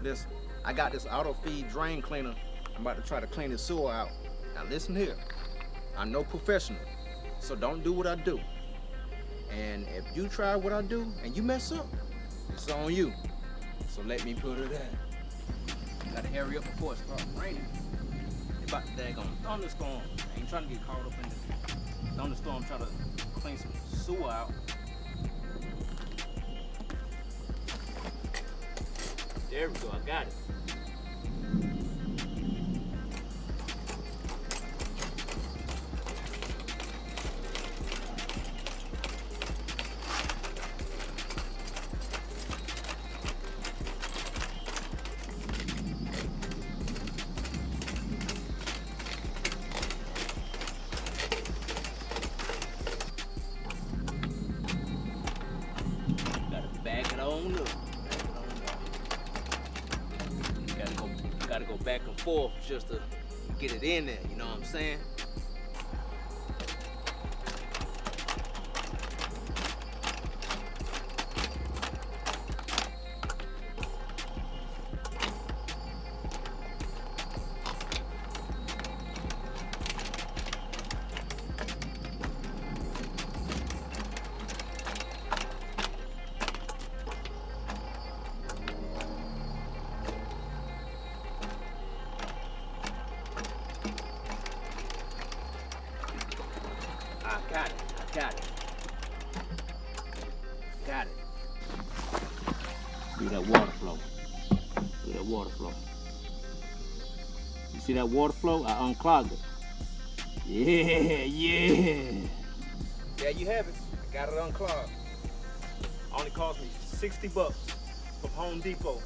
Listen, I got this auto feed drain cleaner. I'm about to try to clean the sewer out. Now listen here, I'm no professional, so don't do what I do. And if you try what I do and you mess up, it's on you. So let me put it in. Gotta hurry up before it starts raining. It's about the daggone thunderstorm. I ain't trying to get caught up in the thunderstorm, trying to clean some sewer out. There we go, I got it. Back it on up. Gotta go back and forth just to get it in there, you know what I'm saying? I got it. Got it. Do that water flow. Do that water flow. You see that water flow? I unclogged it. Yeah. There you have it. I got it unclogged. Only cost me $60 from Home Depot.